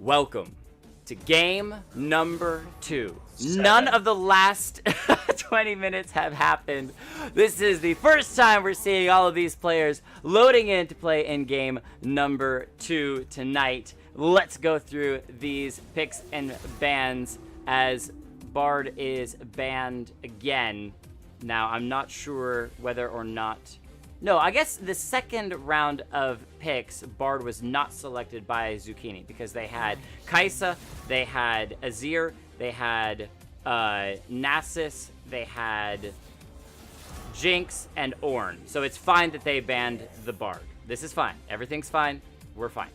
Welcome to game number 2. 7. None of the last 20 minutes have happened. This is the first time we're seeing all of these players loading in to play in game number 2 tonight. Let's go through these picks and bans as Bard is banned again. Now, I'm not sure whether or not... No, I guess the second round of picks, Bard was not selected by Zucchini because they had Kaisa, they had Azir, they had Nasus, they had Jinx, and Ornn. So it's fine that they banned the Bard. This is fine. Everything's fine. We're fine.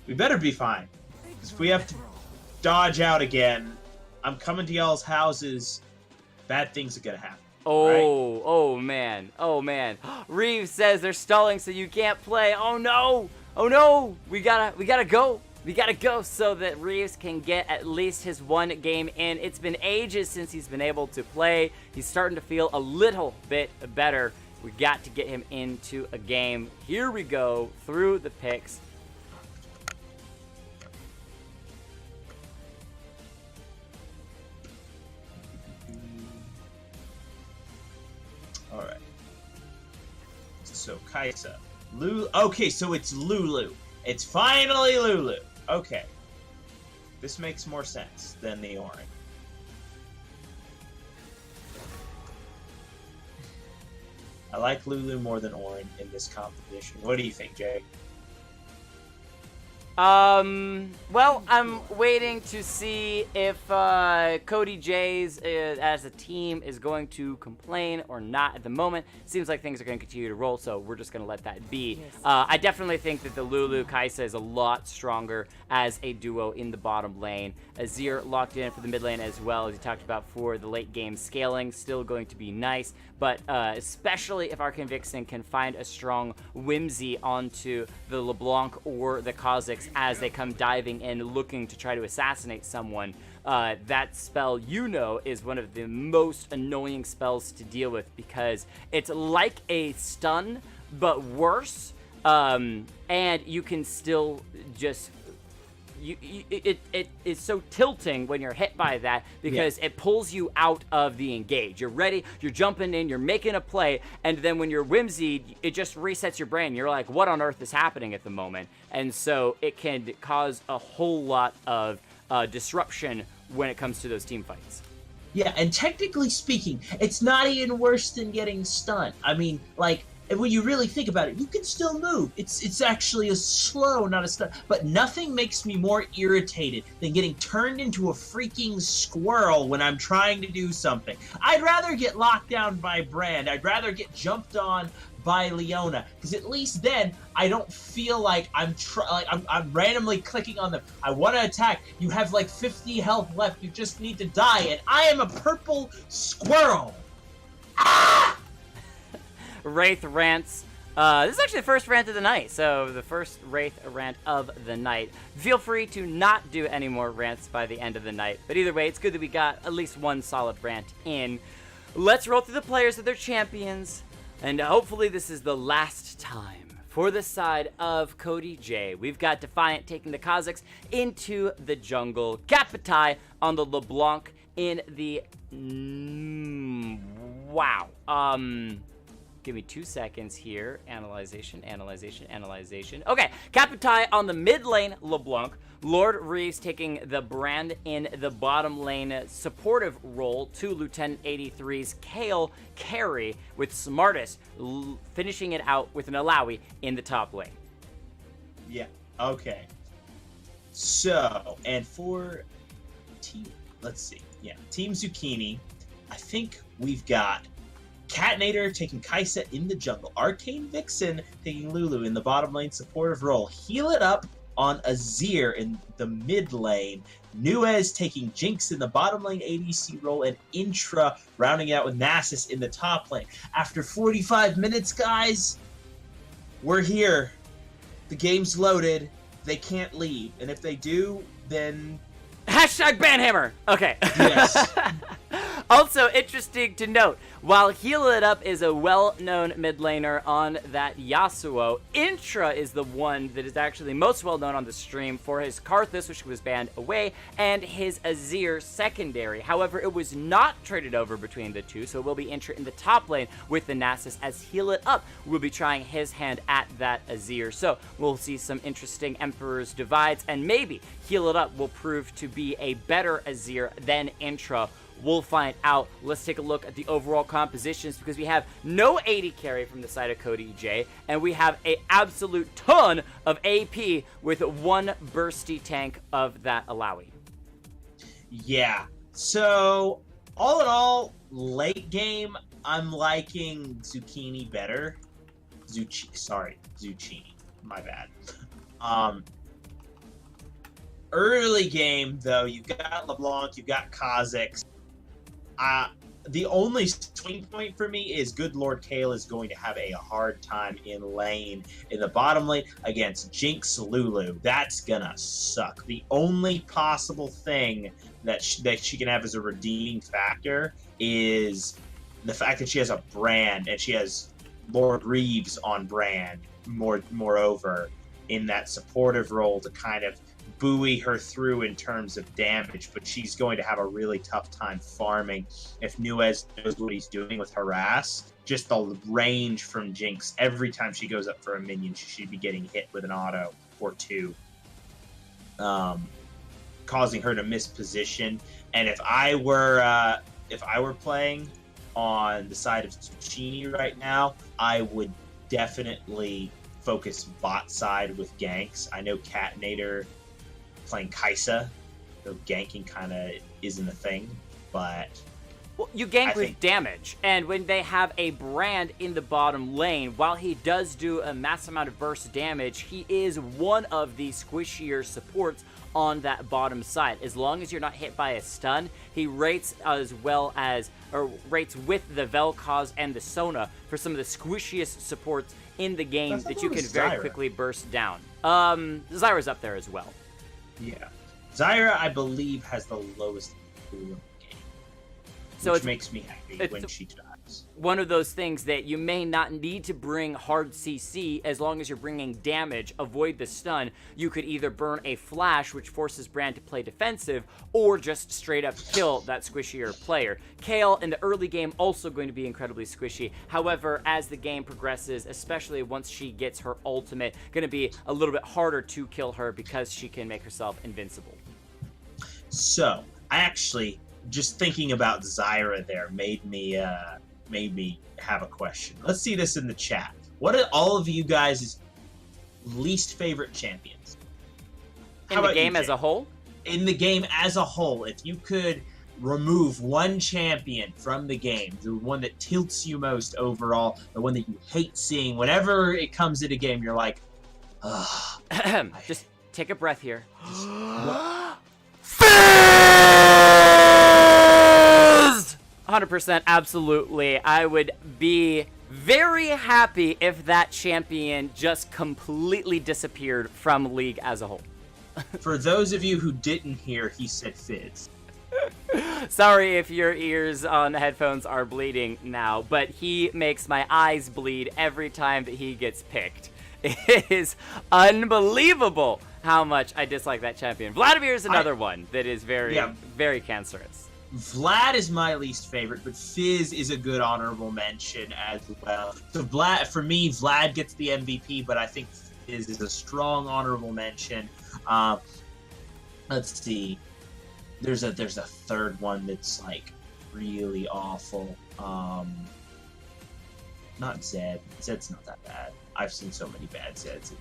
We better be fine. Because if we have to dodge out again, I'm coming to y'all's houses. Bad things are going to happen. Oh, right? oh man, oh man. Reeves says they're stalling so you can't play. Oh no, oh no. We gotta go. We gotta go so that Reeves can get at least his one game in. It's been ages since he's been able to play. He's starting to feel a little bit better. We got to get him into a game. Here we go through the picks. All right. So Kaisa, Lulu. Okay, so it's Lulu. It's finally Lulu. Okay. This makes more sense than the Ornn. I like Lulu more than Ornn in this competition. What do you think, Jay? Well, I'm waiting to see if CodyJ's as a team is going to complain or not at the moment. Seems like things are going to continue to roll, so we're just going to let that be. Yes. I definitely think that the Lulu Kaisa is a lot stronger as a duo in the bottom lane. Azir locked in for the mid lane as well, as you talked about for the late game scaling, still going to be nice, but especially if Arcane Vixen can find a strong Whimsy onto the LeBlanc or the Kha'ziks as they come diving in looking to try to assassinate someone. That spell, is one of the most annoying spells to deal with because it's like a stun, but worse, and you can still just... It is so tilting when you're hit by that because it pulls you out of the engage. You're ready, you're jumping in, you're making a play, and then when you're whimsied, it just resets your brain. You're like, what on earth is happening at the moment? And so it can cause a whole lot of disruption when it comes to those team fights. Yeah, and technically speaking, it's not even worse than getting stunned. I mean, like, and when you really think about it, you can still move. It's actually a slow, not a stun. But nothing makes me more irritated than getting turned into a freaking squirrel when I'm trying to do something. I'd rather get locked down by Brand. I'd rather get jumped on by Leona, because at least then I don't feel like I'm randomly clicking on them. I want to attack. You have like 50 health left. You just need to die, and I am a purple squirrel. Ah! Wraith rants. This is actually the first rant of the night, so the first Wraith rant of the night. Feel free to not do any more rants by the end of the night, but either way, it's good that we got at least one solid rant in. Let's roll through the players of their champions, and hopefully this is the last time. For the side of CodyJ, we've got Defiant taking the Kha'ziks into the jungle. Kapitai on the LeBlanc in the... Wow. Give me 2 seconds here. Analyzation. Okay, Kapitai on the mid lane, LeBlanc. Lord Reeves taking the Brand in the bottom lane supportive role to Lieutenant 83's Kale carry, with Smartest finishing it out with an Alawi in the top lane. Yeah, okay. So, and for team, let's see. Yeah, Team Zucchini, I think we've got Catnator taking Kaisa in the jungle. Arcane Vixen taking Lulu in the bottom lane supportive role. Heal It Up on Azir in the mid lane. Nuez taking Jinx in the bottom lane ADC role. And Intra rounding out with Nasus in the top lane. After 45 minutes, guys, we're here. The game's loaded. They can't leave. And if they do, then... Hashtag Banhammer! Okay. Yes. Also, interesting to note, while Heal It Up is a well-known mid laner on that Yasuo, Intra is the one that is actually most well-known on the stream for his Karthus, which was banned away, and his Azir secondary. However, it was not traded over between the two, so it will be Intra in the top lane with the Nasus, as Heal It Up will be trying his hand at that Azir. So we'll see some interesting Emperor's Divides, and maybe Heal It Up will prove to be a better Azir than Intra. We'll find out. Let's take a look at the overall compositions, because we have no AD carry from the side of CodyJ, and we have an absolute ton of AP with one bursty tank of that Alawi. Yeah. So, all in all, late game, I'm liking Zucchini better. Zucchini. My bad. Early game, though, you've got LeBlanc, you've got Kha'ziks. The only swing point for me is Good Lord Kale is going to have a hard time in the bottom lane against Jinx Lulu. That's gonna suck. The only possible thing that she can have as a redeeming factor is the fact that she has a brand, and she has Lord Reeves on brand, moreover, in that supportive role to kind of buoy her through in terms of damage, but she's going to have a really tough time farming if Nuez knows what he's doing with Harass. Just the range from Jinx, every time she goes up for a minion, she should be getting hit with an auto or two, causing her to miss position. And if I were playing on the side of Zucchini right now, I would definitely focus bot side with ganks. I know Catnator playing Kaisa, so ganking kind of isn't a thing, but well, you gank with damage, and when they have a brand in the bottom lane, while he does do a massive amount of burst damage, he is one of the squishier supports on that bottom side. As long as you're not hit by a stun, he rates as well as, or rates with the Vel'Koz and the Sona for some of the squishiest supports in the game that you can very quickly burst down. Zyra's up there as well. Yeah. Zyra, I believe, has the lowest pool in the game, so which makes me happy when she dies. One of those things that you may not need to bring hard CC as long as you're bringing damage, avoid the stun. You could either burn a flash, which forces Brand to play defensive, or just straight up kill that squishier player. Kale in the early game also going to be incredibly squishy. However, as the game progresses, especially once she gets her ultimate, going to be a little bit harder to kill her because she can make herself invincible. So, I actually, just thinking about Zyra there made me have a question. Let's see this in the chat. What are all of you guys' least favorite champions? In the game as a whole? In the game as a whole, if you could remove one champion from the game, the one that tilts you most overall, the one that you hate seeing, whenever it comes into game, you're like, ugh. Just take a breath here. 100%, absolutely. I would be very happy if that champion just completely disappeared from League as a whole. For those of you who didn't hear, he said Fizz. Sorry if your ears on the headphones are bleeding now, but he makes my eyes bleed every time that he gets picked. It is unbelievable how much I dislike that champion. Vladimir is another one that is very, very cancerous. Vlad is my least favorite, but Fizz is a good honorable mention as well. So for me, Vlad gets the MVP, but I think Fizz is a strong honorable mention. Let's see. There's a third one that's like really awful. Not Zed. Zed's not that bad. I've seen so many bad Zeds.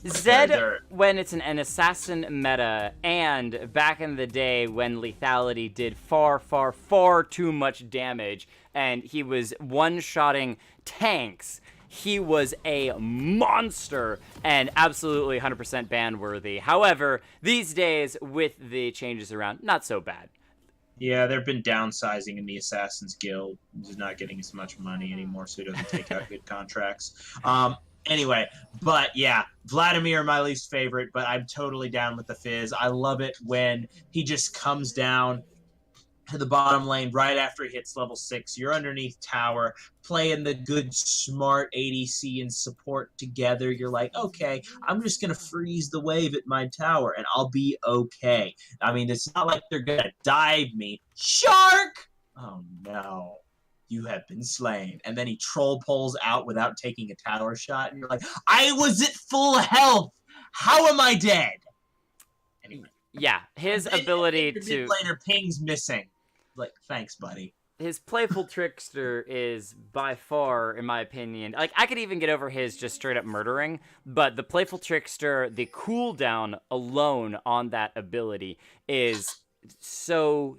Zed, when it's an assassin meta, and back in the day when lethality did far, far, far too much damage, and he was one-shotting tanks, he was a monster and absolutely 100% ban-worthy. However, these days, with the changes around, not so bad. Yeah, they've been downsizing in the Assassin's Guild. He's not getting as much money anymore, so he doesn't take out good contracts. Anyway, but yeah, Vladimir, my least favorite, but I'm totally down with the Fizz. I love it when he just comes down to the bottom lane right after he hits level 6. You're underneath tower, playing the good, smart ADC and support together. You're like, okay, I'm just going to freeze the wave at my tower, and I'll be okay. I mean, it's not like they're going to dive me. Shark! Oh, no. You have been slain. And then he troll pulls out without taking a tower shot, and you're like, I was at full health! How am I dead? Anyway. Yeah, his ability Mid to... laner ping's missing. Like, thanks, buddy. His playful trickster is by far, in my opinion, like, I could even get over his just straight up murdering, but the playful trickster, the cooldown alone on that ability is so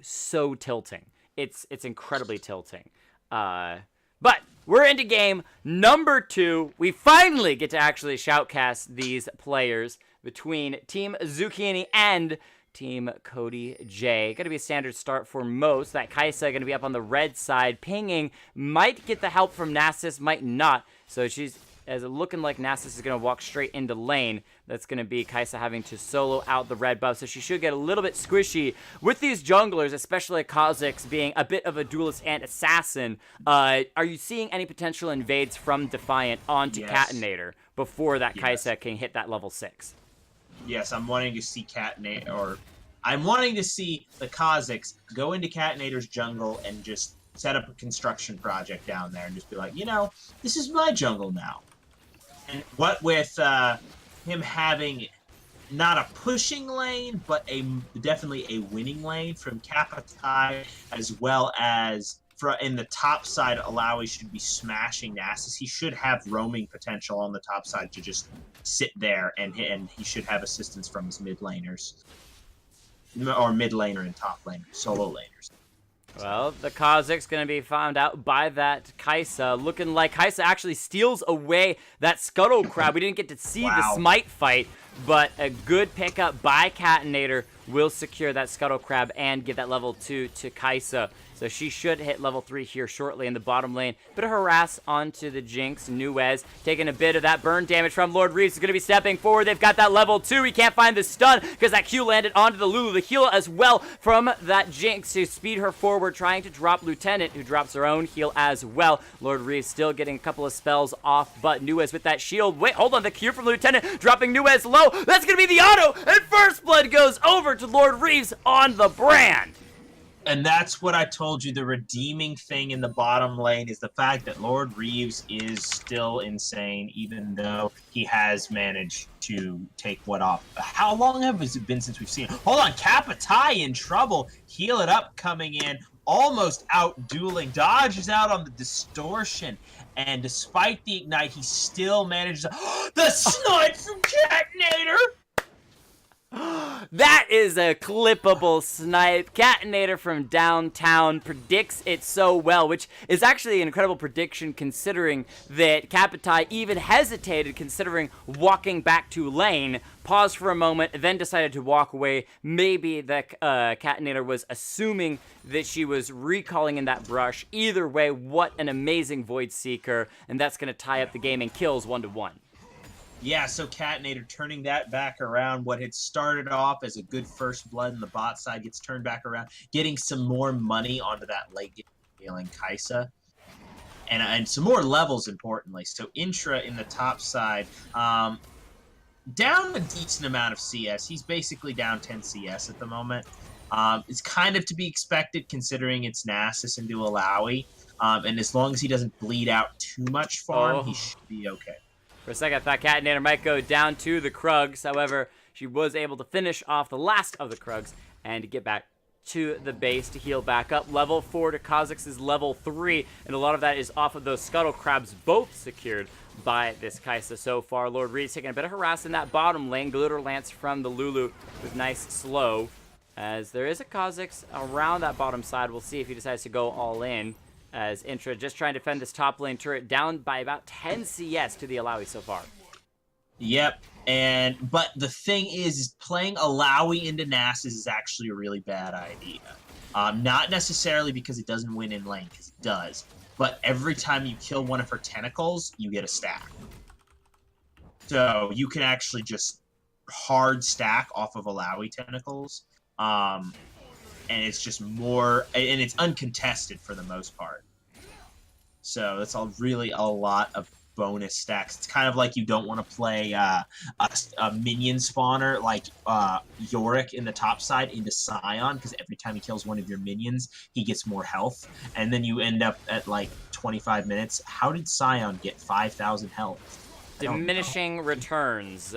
tilting. It's incredibly tilting. But we're into game number 2. We finally get to actually shoutcast these players between Team Zucchini and Team CodyJ. Going to be a standard start for most. That Kai'Sa going to be up on the red side. Pinging might get the help from Nasus, might not. So she's looking like Nasus is going to walk straight into lane. That's going to be Kai'Sa having to solo out the red buff. So she should get a little bit squishy with these junglers, especially Kha'ziks being a bit of a duelist and assassin. Are you seeing any potential invades from Defiant onto Catenator before that Kai'Sa can hit that level 6? Yes, I'm wanting to see I'm wanting to see the Kha'ziks go into Catenator's jungle and just set up a construction project down there and just be like, you know, this is my jungle now. And what with him having not a pushing lane, but definitely a winning lane from Kapitai, as well as in the top side, Alawi should be smashing Nasus. He should have roaming potential on the top side to just sit there, and he should have assistance from his mid laners. Or mid laner and top laner, solo laners. Well, the Kha'ziks going to be found out by that Kai'Sa. Looking like Kai'Sa actually steals away that Scuttle Crab. We didn't get to see the Smite fight, but a good pickup by Catenator will secure that Scuttle Crab and give that level 2 to Kai'Sa. So she should hit level 3 here shortly in the bottom lane. Bit of harass onto the Jinx. Nuez taking a bit of that burn damage from Lord Reeves is going to be stepping forward. They've got that level 2. He can't find the stun because that Q landed onto the Lulu. The heal as well from that Jinx to speed her forward, trying to drop Lieutenant, who drops her own heal as well. Lord Reeves still getting a couple of spells off, but Nuez with that shield. Wait, hold on. The Q from Lieutenant dropping Nuez low. That's going to be the auto, and First Blood goes over to Lord Reeves on the brand. And that's what I told you. The redeeming thing in the bottom lane is the fact that Lord Reeves is still insane, even though he has managed to take what off. How long has it been since we've seen him? Hold on, Kapitai in trouble. Heal it up coming in, almost out dueling. Dodges out on the distortion. And despite the ignite, he still manages to... the snipe from Catenator! That is a clippable snipe. Catenator from downtown predicts it so well, which is actually an incredible prediction considering that Kapitai even hesitated considering walking back to lane, paused for a moment, then decided to walk away. Maybe the Catenator was assuming that she was recalling in that brush. Either way, what an amazing Void Seeker, and that's going to tie up the game and kills 1-1. Yeah, so Catenator turning that back around. What had started off as a good first blood in the bot side gets turned back around, getting some more money onto that late game, healing Kai'Sa. And some more levels, importantly. So Intra in the top side, down a decent amount of CS. He's basically down 10 CS at the moment. It's kind of to be expected considering it's Nasus into Alawi. And as long as he doesn't bleed out too much farm, he should be okay. For a second, I thought Catenator might go down to the Krugs. However, she was able to finish off the last of the Krugs and to get back to the base to heal back up. Level 4 to Kha'ziks is level 3, and a lot of that is off of those Scuttle Crabs, both secured by this Kai'Sa so far. Lord Reed's taking a bit of harass in that bottom lane. Glitter Lance from the Lulu with nice slow. As there is a Kha'ziks around that bottom side. We'll see if he decides to go all in. As Intra just trying to defend this top lane turret, down by about 10 CS to the Alawi so far. Yep, but the thing is playing Alawi into Nasus is actually a really bad idea. Not necessarily because it doesn't win in lane, because it does, but every time you kill one of her tentacles, you get a stack. So you can actually just hard stack off of Alawi tentacles. and it's just more, and it's uncontested for the most part. So that's really a lot of bonus stacks. It's kind of like you don't want to play a minion spawner like Yorick in the top side into Scion, because every time he kills one of your minions, he gets more health, and then you end up at like 25 minutes. How did Scion get 5,000 health? Diminishing returns.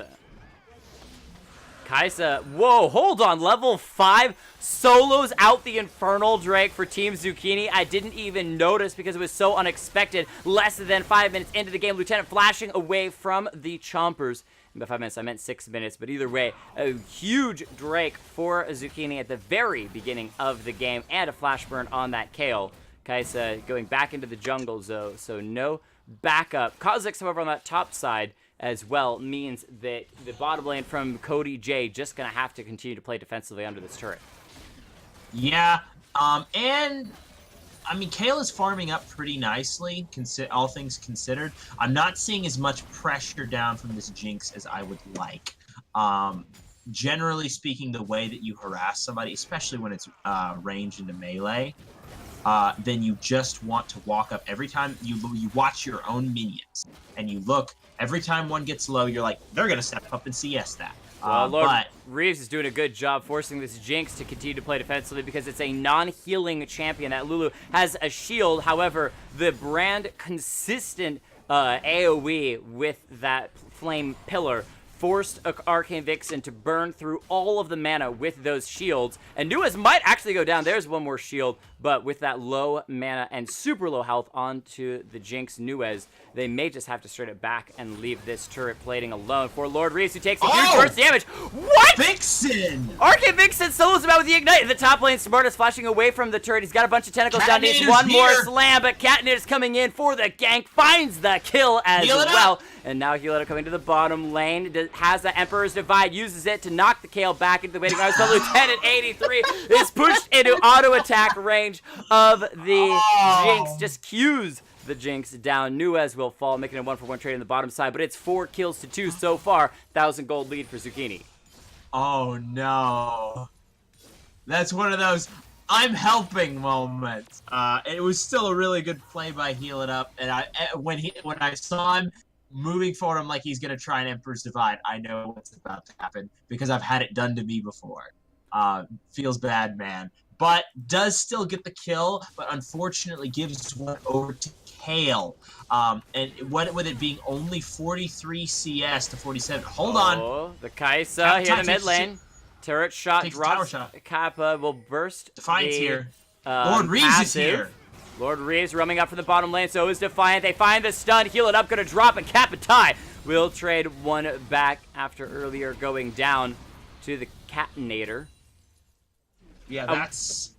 Kaisa, whoa, hold on, level 5 solos out the Infernal Drake for Team Zucchini. I didn't even notice because it was so unexpected. Less than 5 minutes into the game, Lieutenant flashing away from the Chompers. And by 5 minutes, I meant 6 minutes, but either way, a huge Drake for Zucchini at the very beginning of the game, and a flash burn on that Kale. Kaisa going back into the jungle, though, so no backup. Kha'ziks, however, on that top side as well, means that the bottom lane from CodyJ just going to have to continue to play defensively under this turret. Yeah, and I mean, Kale is farming up pretty nicely, all things considered. I'm not seeing as much pressure down from this Jinx as I would like. Generally speaking, the way that you harass somebody, especially when it's ranged into melee, then you just want to walk up every time you watch your own minions, and you look, every time one gets low, you're like, they're going to step up and CS that. Well, Lord Reeves is doing a good job forcing this Jinx to continue to play defensively because it's a non-healing champion. That Lulu has a shield. However, the brand consistent AoE with that flame pillar forced Arcane Vixen to burn through all of the mana with those shields. And Nuez might actually go down. There's one more shield, but with that low mana and super low health onto the Jinx Nuez, they may just have to straight it back and leave this turret plating alone for Lord Reeves, who takes a huge burst damage. What? Vixen! Arcane Vixen solos him out with the Ignite in the top lane. Smartest flashing away from the turret. He's got a bunch of tentacles down. Needs one more slam, but Katniss coming in for the gank. Finds the kill as well. And now Healetta coming to the bottom lane. Has the Emperor's Divide. Uses it to knock the Kale back into the waiting arms. So Lieutenant 83 is pushed into auto attack range of the Jinx. Just cues the Jinx down. Nuez will fall, making a 1-for-1 trade on the bottom side, but it's 4 kills to 2 so far. 1,000 gold lead for Zucchini. Oh no. That's one of those I'm helping moments. It was still a really good play by Heal It Up, and when I saw him moving forward, I'm like, he's gonna try an Emperor's Divide. I know what's about to happen because I've had it done to me before. Feels bad, man. But does still get the kill, but unfortunately gives one over to Kale. And what with it being only 43 CS to 47. Hold on. Oh, the Kaisa here in the mid lane. Turret shot drops. Kappa will burst. Defiant's here. Lord Reeves is here. Lord Reeves roaming up from the bottom lane, so is Defiant. They find the stun. Heal It Up, gonna drop, and Kappa will trade one back after earlier going down to the Catinator. Yeah, that's...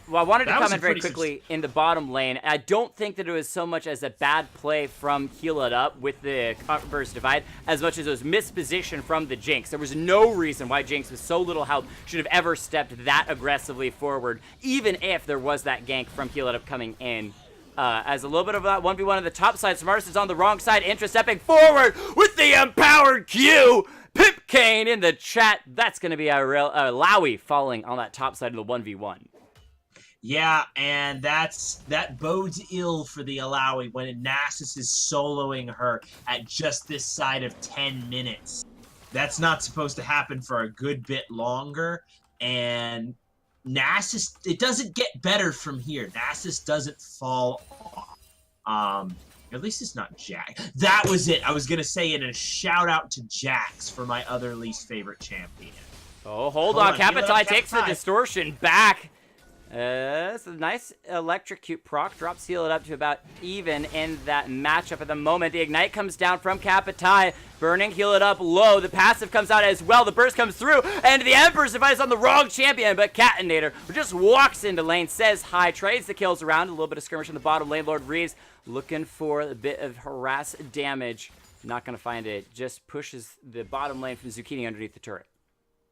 Well, I wanted to comment very quickly in the bottom lane. I don't think that it was so much as a bad play from Heal It Up with the Burst Divide as much as it was misposition from the Jinx. There was no reason why Jinx with so little health should have ever stepped that aggressively forward, even if there was that gank from Heal It Up coming in. As a little bit of that 1v1 on the top side, Smartest is on the wrong side. Intra stepping forward with the empowered Q. Pip Kane in the chat. That's going to be a Lowy falling on that top side of the 1v1. Yeah, and that bodes ill for the Alawi when Nasus is soloing her at just this side of 10 minutes. That's not supposed to happen for a good bit longer, and Nasus, it doesn't get better from here. Nasus doesn't fall off. At least it's not Jack. That was it. I was going to say it, and a shout out to Jax for my other least favorite champion. Oh, hold on. Kapitai takes the distortion back. It's a nice electrocute proc. Drops Heal It Up to about even in that matchup at the moment. The Ignite comes down from Kapitai. Burning, Heal It Up low. The passive comes out as well. The burst comes through. And the Emperor's Device on the wrong champion. But Catinator just walks into lane, says hi, trades the kills around. A little bit of skirmish in the bottom lane. Lord Reeves looking for a bit of harass damage. Not going to find it. Just pushes the bottom lane from Zucchini underneath the turret.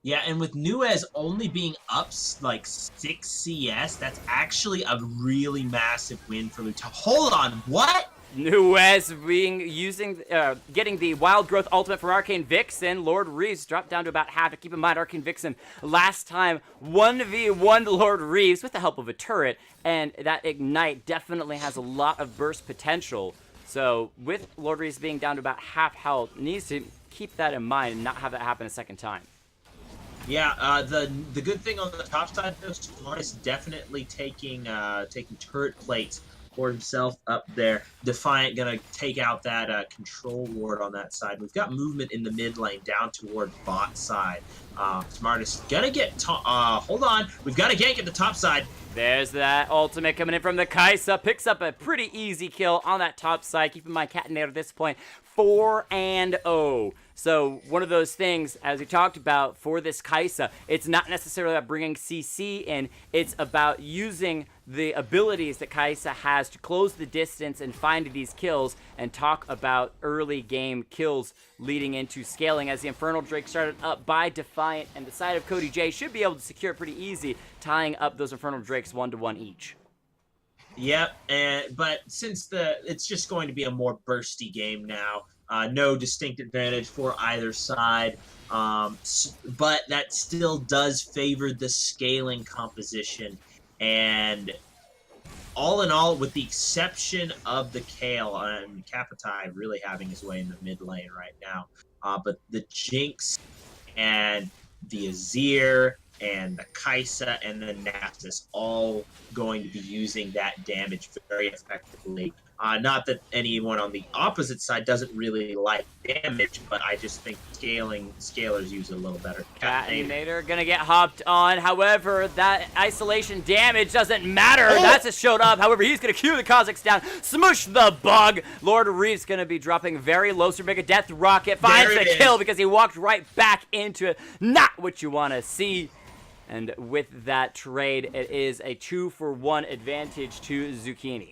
Yeah, and with Nuez only being up like 6 CS, that's actually a really massive win for Luta. Hold on, what? Nuez getting the Wild Growth ultimate from Arcane Vixen. Lord Reeves dropped down to about half. To keep in mind, Arcane Vixen last time 1v1 Lord Reeves with the help of a turret, and that Ignite definitely has a lot of burst potential. So with Lord Reeves being down to about half health, needs to keep that in mind and not have that happen a second time. Yeah, the good thing on the top side, though, Smart is definitely taking turret plates for himself up there. Defiant gonna take out that control ward on that side. We've got movement in the mid lane down toward bot side. Smart is gonna get hold on, we've got a gank at the top side. There's that ultimate coming in from the Kai'Sa. Picks up a pretty easy kill on that top side. Keep in mind, Catenator at this point, 4-0. So one of those things, as we talked about for this Kai'Sa, it's not necessarily about bringing CC in. It's about using the abilities that Kai'Sa has to close the distance and find these kills, and talk about early game kills leading into scaling, as the Infernal Drake started up by Defiant, and the side of CodyJ should be able to secure it pretty easy, tying up those Infernal Drakes 1-1 each. Yep, but since it's just going to be a more bursty game now, no distinct advantage for either side, but that still does favor the scaling composition. And all in all, with the exception of the Kale, and Kapitai really having his way in the mid lane right now, but the Jinx and the Azir and the Kai'Sa and the Nasus all going to be using that damage very effectively. Not that anyone on the opposite side doesn't really like damage, but I just think scalers use it a little better. Catenator gonna get hopped on. However, that isolation damage doesn't matter. Nasus showed up. However, he's gonna cue the Kha'ziks down. Smush the bug. Lord Reeves gonna be dropping very low. So make a death rocket. Finds the kill because he walked right back into it. Not what you want to see. And with that trade, it is a 2-for-1 advantage to Zucchini.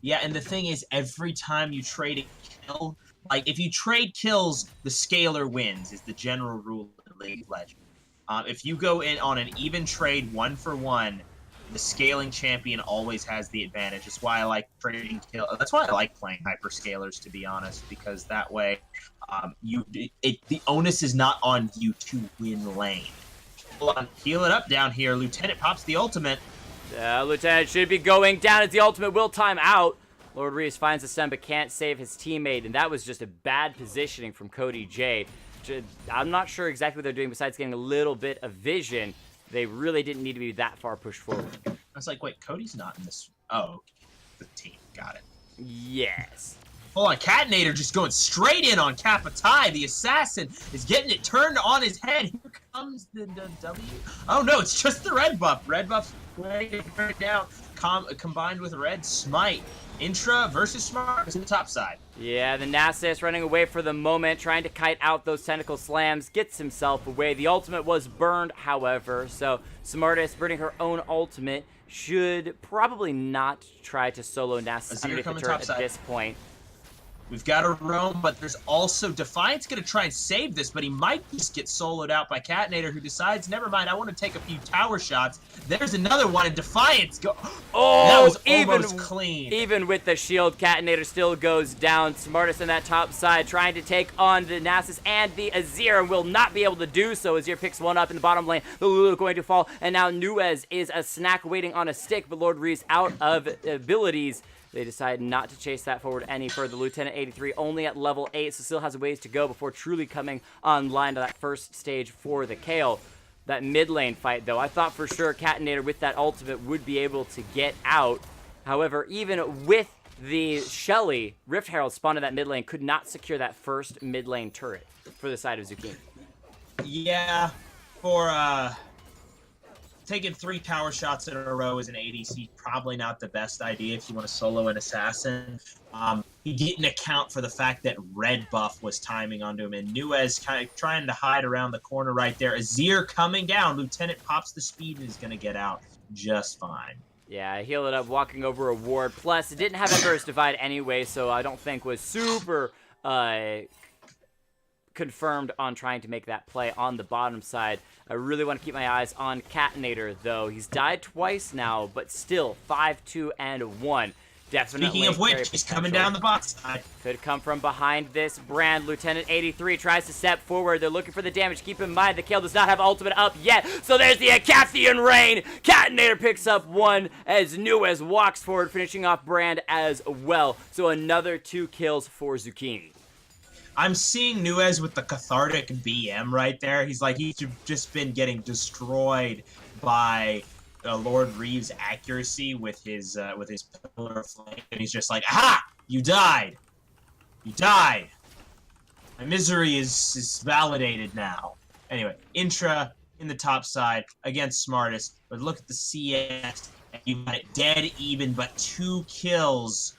Yeah, and the thing is, every time you trade a kill, like, if you trade kills, the scaler wins, is the general rule in League of Legends. If you go in on an even trade 1-for-1, the scaling champion always has the advantage. That's why I like trading kill. That's why I like playing hyperscalers, to be honest, because that way, the onus is not on you to win lane. Hold on, heal it up down here. Lieutenant pops the ultimate. Lieutenant should be going down as the ultimate will time out. Lord Reeves finds the stun but can't save his teammate, and that was just a bad positioning from CodyJ. I'm not sure exactly what they're doing besides getting a little bit of vision. They really didn't need to be that far pushed forward. I was like, wait, Cody's not in this. Oh, the team. Got it. Yes. Hold on, Catenator just going straight in on Kapitai. The assassin is getting it turned on his head. Here comes the W. Oh no, it's just the red buff. Red buff's laying it down. Combined with red smite. Intra versus Smart is in the top side. Yeah, the Nasus running away for the moment, trying to kite out those tentacle slams, gets himself away. The ultimate was burned, however, so Smartest burning her own ultimate should probably not try to solo Nasus underneath the turret at this point. We've got a roam, but there's also Defiant's going to try and save this, but he might just get soloed out by Catenator, who decides, never mind, I want to take a few tower shots. There's another one, and Defiant's go. Oh, that was almost clean. Even with the shield, Catenator still goes down. Smartest on that top side, trying to take on the Nasus and the Azir, and will not be able to do so. Azir picks one up in the bottom lane. The Lulu going to fall, and now Nuez is a snack waiting on a stick, but Lord Reeves out of abilities. They decide not to chase that forward any further. Lieutenant 83 only at level 8, so still has a ways to go before truly coming online to that first stage for the Kale. That mid lane fight, though, I thought for sure Catenator with that ultimate would be able to get out. However, even with the Shelly, Rift Herald spawned in that mid lane, could not secure that first mid lane turret for the side of Zucchini. Yeah, for taking 3 tower shots in a row as an ADC, probably not the best idea if you want to solo an assassin. He didn't account for the fact that red buff was timing onto him, and Nuez kind of trying to hide around the corner right there. Azir coming down. Lieutenant pops the speed and is going to get out just fine. Yeah, I healed it up, walking over a ward. Plus, it didn't have Emperor's Divide anyway, so I don't think was super confirmed on trying to make that play on the bottom side. I really want to keep my eyes on Catenator, though. He's died twice now, but still 5-2-1. Definitely. Speaking of which, he's coming down the bot side. Could come from behind this brand. Lieutenant 83 tries to step forward. They're looking for the damage. Keep in mind, the Kale does not have ultimate up yet. So there's the Acathian Rain. Catinator picks up one as Nuez walks forward, finishing off brand as well. So another 2 kills for Zucchini. I'm seeing Nuez with the cathartic BM right there. He's just been getting destroyed by Lord Reeves' accuracy with his pillar of flame, and he's just like, aha! You died! You died! My misery is validated now. Anyway, Intra in the top side against Smartest, but look at the CS, and you got it dead even, but 2 kills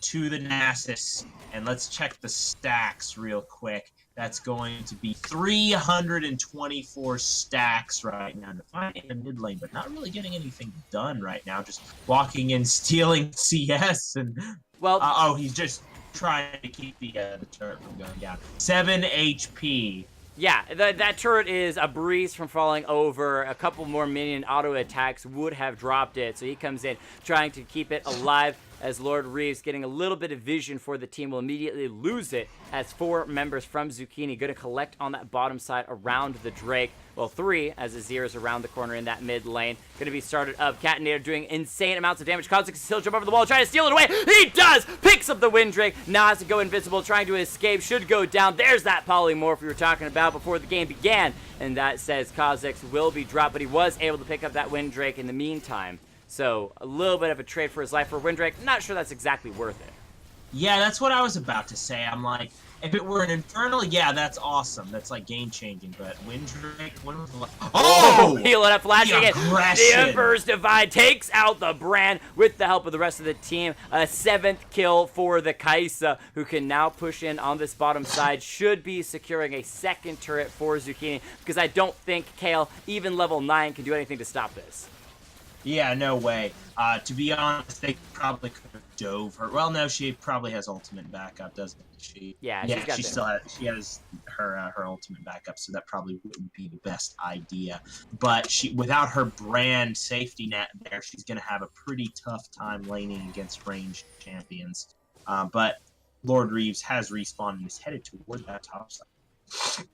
to the Nasus. And let's check the stacks real quick. That's going to be 324 stacks right now. Defining the mid lane, but not really getting anything done right now. Just walking in, stealing CS, and oh, he's just trying to keep the turret from going down. 7 HP. Yeah, that turret is a breeze from falling over. A couple more minion auto attacks would have dropped it. So he comes in trying to keep it alive, as Lord Reeves, getting a little bit of vision for the team, will immediately lose it as 4 members from Zucchini going to collect on that bottom side around the Drake. Well, 3 as Azir is around the corner in that mid lane. Going to be started up. Catinator doing insane amounts of damage. Kha'ziks can still jump over the wall, trying to steal it away. He does! Picks up the Windrake. Now has to go invisible, trying to escape. Should go down. There's that polymorph we were talking about before the game began. And that says Kha'ziks will be dropped, but he was able to pick up that Windrake in the meantime. So, a little bit of a trade for his life for Windrake. Not sure that's exactly worth it. Yeah, that's what I was about to say. I'm like, if it were an Infernal, yeah, that's awesome. That's like game-changing, but Windrake, when was the last... Oh! Heal it up, flashing it. Aggression. The Emperor's Divide takes out the brand with the help of the rest of the team. A 7th kill for the Kaisa, who can now push in on this bottom side. Should be securing a 2nd turret for Zucchini, because I don't think Kale, even level 9, can do anything to stop this. Yeah, no way. To be honest, they probably could have dove her. Well, no, she probably has ultimate backup, doesn't she? Yeah, she has her ultimate backup, so that probably wouldn't be the best idea. But without her brand safety net there, she's going to have a pretty tough time laning against ranged champions. But Lord Reeves has respawned and is headed toward that top side.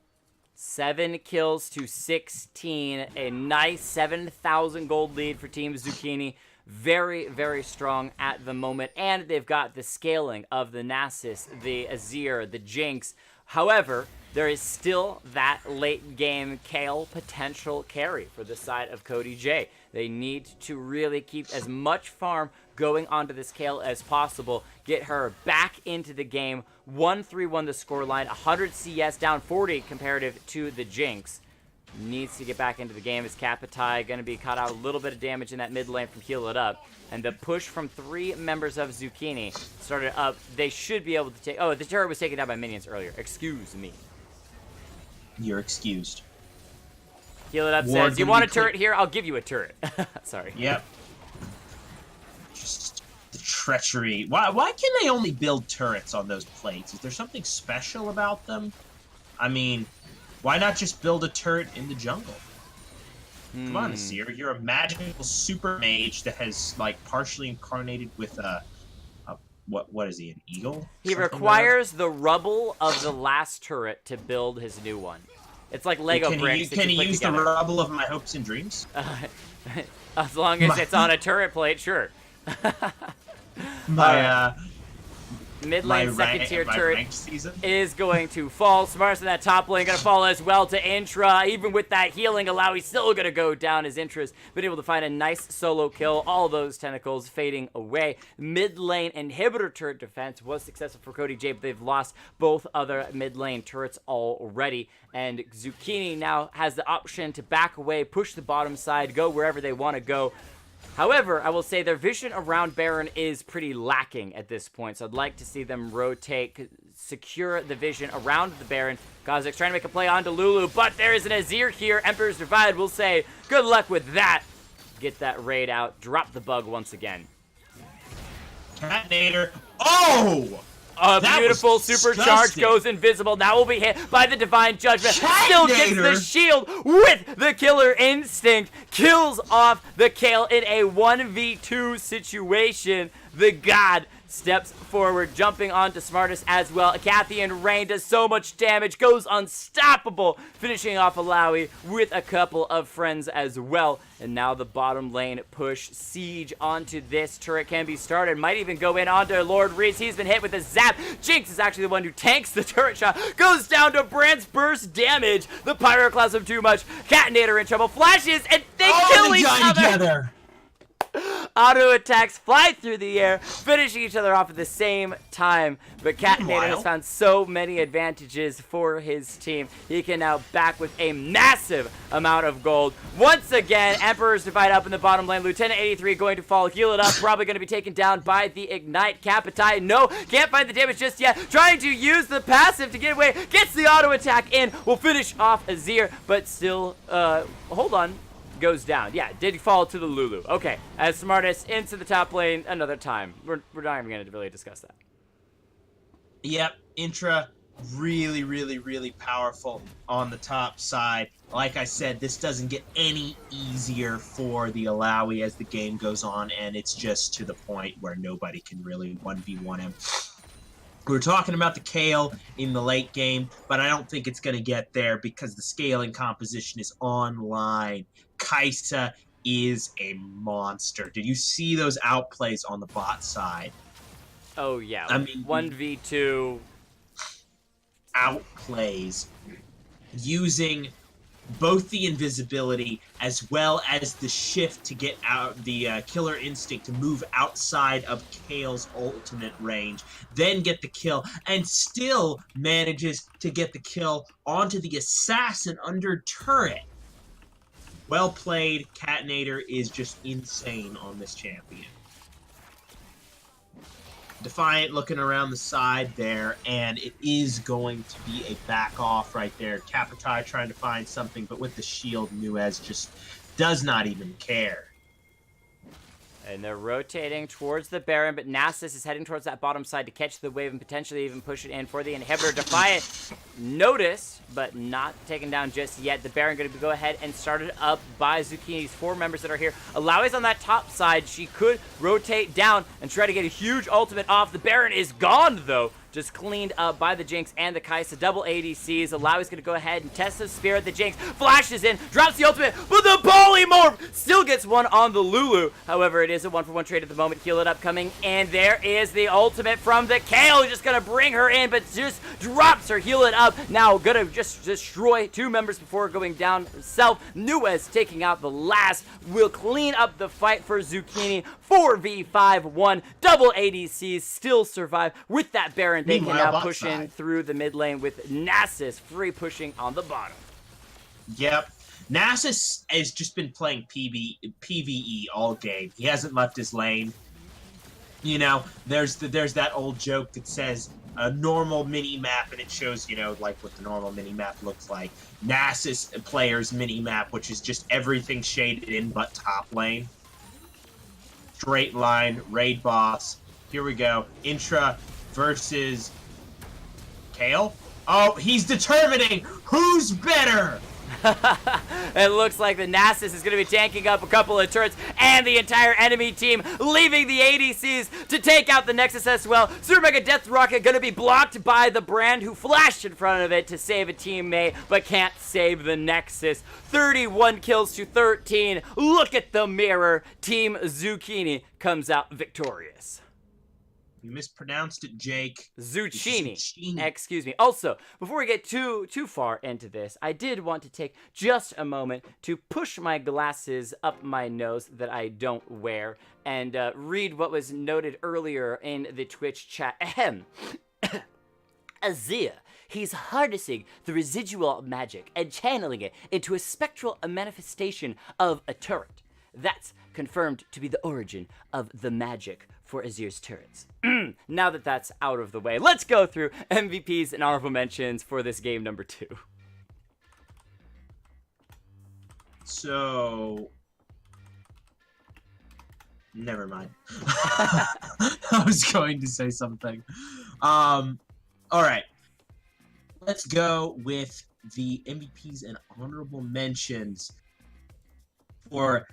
7 kills to 16. A nice 7,000 gold lead for Team Zucchini. Very, very strong at the moment. And they've got the scaling of the Nasus, the Azir, the Jinx. However, there is still that late game Kale potential carry for the side of CodyJ. They need to really keep as much farm going onto this Kale as possible. Get her back into the game. 1-3-1 the scoreline. 100 CS, down 40 comparative to the Jinx. Needs to get back into the game. Is Capitai going to be caught out a little bit of damage in that mid lane from Heal It Up. And the push from 3 members of Zucchini started up. They should be able to take... Oh, the turret was taken down by minions earlier. Excuse me. You're excused. Heal It Up says, you want a turret here? I'll give you a turret. Sorry. Yep. Just the treachery. Why can they only build turrets on those plates? Is there something special about them? I mean, why not just build a turret in the jungle? Come on, Seer. You're a magical super mage that has, like, partially incarnated with a what is he, an eagle? He requires the rubble of the last turret to build his new one. It's like Lego bricks. Can he use the rubble of my hopes and dreams? As long as it's on a turret plate, sure. Mid lane second tier turret is going to fall. Smartest in that top lane going to fall as well to Intra. Even with that healing allow, he's still going to go down as Intra's been able to find a nice solo kill. All those tentacles fading away. Mid lane inhibitor turret defense was successful for CodyJ, but they've lost both other mid lane turrets already. And Zucchini now has the option to back away, push the bottom side, go wherever they want to go. However, I will say their vision around Baron is pretty lacking at this point, so I'd like to see them rotate, secure the vision around the Baron. Kha'ziks trying to make a play onto Lulu, but there is an Azir here. Emperor's Divide will say, good luck with that. Get that raid out, drop the bug once again. Catinator. Oh! A That beautiful was supercharge disgusting. goes invisible. Now will be hit by the Divine Judgment. Still gets the Cat-nator. shield with the Killer Instinct. Kills off the Kale in a 1v2 situation. The God steps forward, jumping onto Smartest as well. Kathy in Rain does so much damage, goes unstoppable, finishing off Alawi with a couple of friends as well. And now the bottom lane push siege onto this turret can be started. Might even go in onto Lord Reese. He's been hit with a zap. Jinx is actually the one who tanks the turret shot. Goes down to Brand's burst damage. The Pyroclasm too much. Catinator in trouble. Flashes and they kill they each join other. together. Auto attacks fly through the air, finishing each other off at the same time. But Catinator has Meanwhile- found so many advantages for his team. He can now back with a massive amount of gold. Once again, Emperor's Divide up in the bottom lane. Lieutenant 83 going to fall, heal it up, probably going to be taken down by the Ignite. Capitai, no, can't find the damage just yet. Trying to use the passive to get away, gets the auto attack in, will finish off Azir, but still, hold on. Goes down. Yeah, did fall to the Lulu. Okay, as Smartest into the top lane another time. We're not even going to really discuss that. Yep, Intra, really, really, really powerful on the top side. Like I said, this doesn't get any easier for the Alawi as the game goes on, and it's just to the point where nobody can really 1v1 him. We were talking about the Kale in the late game, but I don't think it's going to get there because the scaling composition is online. Kaisa is a monster. Did you see those outplays on the bot side? Oh, yeah. I mean, 1v2. Outplays using both the invisibility as well as the shift to get out the killer instinct to move outside of Kale's ultimate range, then get the kill, and still manages to get the kill onto the assassin under turret. Well played. Catinator is just insane on this champion. Defiant looking around the side there, and it is going to be a back off right there. Capitai trying to find something, but with the shield, Nuez just does not even care. And they're rotating towards the Baron, but Nasus is heading towards that bottom side to catch the wave and potentially even push it in for the inhibitor. Defiant noticed, but not taken down just yet. The Baron going to go ahead and started up by Zucchini's 4 members that are here. Alawi's on that top side. She could rotate down and try to get a huge ultimate off. The Baron is gone, though. Just cleaned up by the Jinx and the Kaisa. Double ADCs. Alawi's going to go ahead and test the spear at the Jinx. Flashes in, drops the ultimate, but the Polymorph still gets one on the Lulu. However, it is a 1-for-1 trade at the moment. Heal it up coming, and there is the ultimate from the Kale. Just going to bring her in, but just drops her. Heal it up. Now going to just destroy 2 members before going down herself. Nuez taking out the last. Will clean up the fight for Zucchini. 4v5-1. Double ADCs still survive with that Baron. They can Meanwhile, now bot push in side. through the mid lane with Nasus free pushing on the bottom. Yep. Nasus has just been playing PvE all game. He hasn't left his lane. You know, there's that old joke that says a normal mini map, and it shows, you know, like what the normal mini map looks like. Nasus player's mini map, which is just everything shaded in but top lane. Straight line, raid boss. Here we go. Intra versus Kale. Oh, he's determining who's better. It looks like the Nasus is going to be tanking up a couple of turrets and the entire enemy team, leaving the ADCs to take out the Nexus as well. Super Mega Death Rocket going to be blocked by the Brand, who flashed in front of it to save a teammate, but can't save the Nexus. 31 kills to 13. Look at the mirror. Team Zucchini comes out victorious. You mispronounced it, Jake. Zucchini. Zucchini. Excuse me. Also, before we get too far into this, I did want to take just a moment to push my glasses up my nose that I don't wear and read what was noted earlier in the Twitch chat. Ahem. Azir. He's harnessing the residual magic and channeling it into a spectral manifestation of a turret. That's confirmed to be the origin of the magic for Azir's turrets. Now that that's out of the way, let's go through MVPs and honorable mentions for this game number 2. So, never mind. I was going to say something. All right. Let's go with the MVPs and honorable mentions for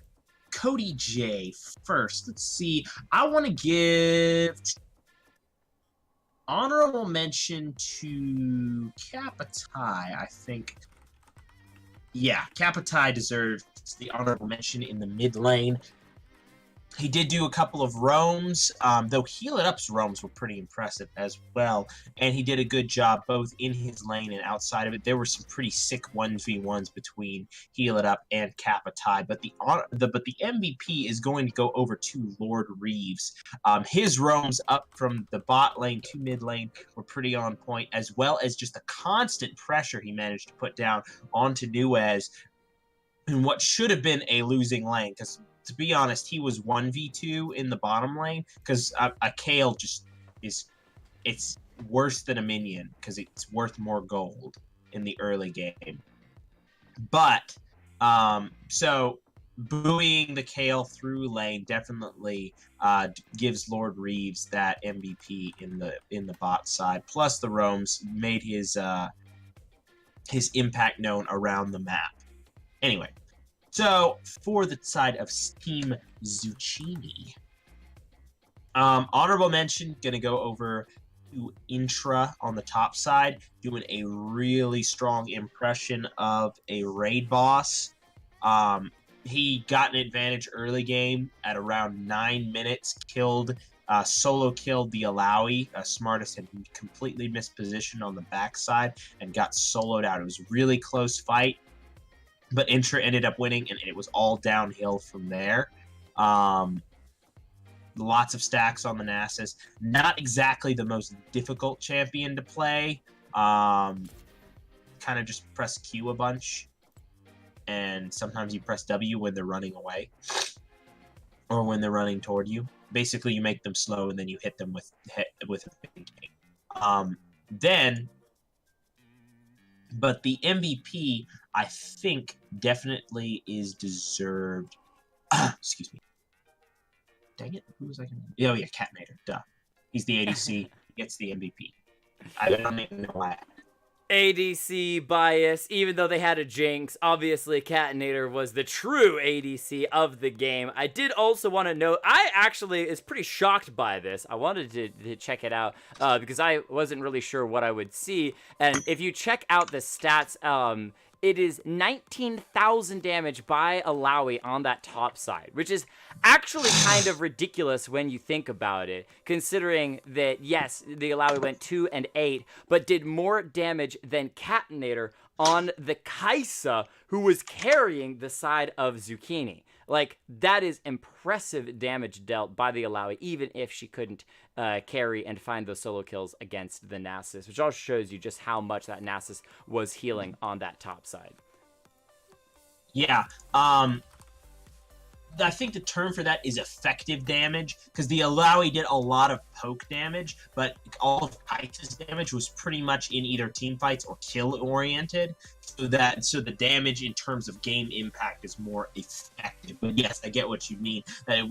CodyJ first. Let's see. I want to give honorable mention to Kapitai, I think. Yeah, Kapitai deserves the honorable mention in the mid lane. He did do a couple of roams, though Heal It Up's roams were pretty impressive as well, and he did a good job both in his lane and outside of it. There were some pretty sick 1v1s between Heal It Up and Kapitai, but the MVP is going to go over to Lord Reeves. His roams up from the bot lane to mid lane were pretty on point, as well as just the constant pressure he managed to put down onto Nuez in what should have been a losing lane, because to be honest, he was 1v2 in the bottom lane, because a Kale just is, it's worse than a minion, because it's worth more gold in the early game. But, so, buoying the Kale through lane definitely gives Lord Reeves that MVP in the bot side, plus the roams made his impact known around the map. Anyway, so for the side of Team Zucchini, honorable mention, gonna go over to Intra on the top side, doing a really strong impression of a raid boss. He got an advantage early game at around 9 minutes, solo killed the Alawi. Smartest had completely mispositioned on the backside and got soloed out. It was a really close fight, but Intra ended up winning, and it was all downhill from there. Lots of stacks on the Nasus. Not exactly the most difficult champion to play. Kind of just press Q a bunch, and sometimes you press W when they're running away or when they're running toward you. Basically, you make them slow, and then you hit them with a painting. But the MVP, I think, definitely is deserved. Excuse me. Dang it. Who was I going to... Oh, yeah, Catnator. Duh. He's the ADC. He gets the MVP. I don't even know why. ADC bias, even though they had a Jinx. Obviously, Catnator was the true ADC of the game. I did also want to note, I actually is pretty shocked by this. I wanted to check it out because I wasn't really sure what I would see. And if you check out the stats, it is 19,000 damage by Alawi on that top side, which is actually kind of ridiculous when you think about it, considering that, yes, the Alawi went 2 and 8, but did more damage than Catnator on the Kaisa, who was carrying the side of Zucchini. Like, that is impressive damage dealt by the Alawi, even if she couldn't carry and find those solo kills against the Nasus, which also shows you just how much that Nasus was healing on that top side. Yeah, I think the term for that is effective damage, because the Alawi did a lot of poke damage, but all of Kai's damage was pretty much in either team fights or kill oriented, so the damage in terms of game impact is more effective. But yes, I get what you mean. That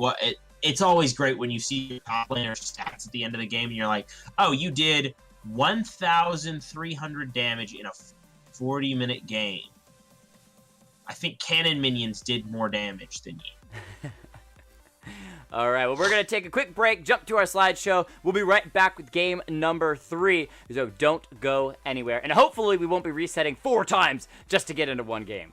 it's always great when you see your top laner stats at the end of the game, and you're like, oh, you did 1,300 damage in a 40-minute game. I think cannon minions did more damage than you. All right, well, we're going to take a quick break, jump to our slideshow. We'll be right back with game number 3, so don't go anywhere. And hopefully we won't be resetting 4 times just to get into one game.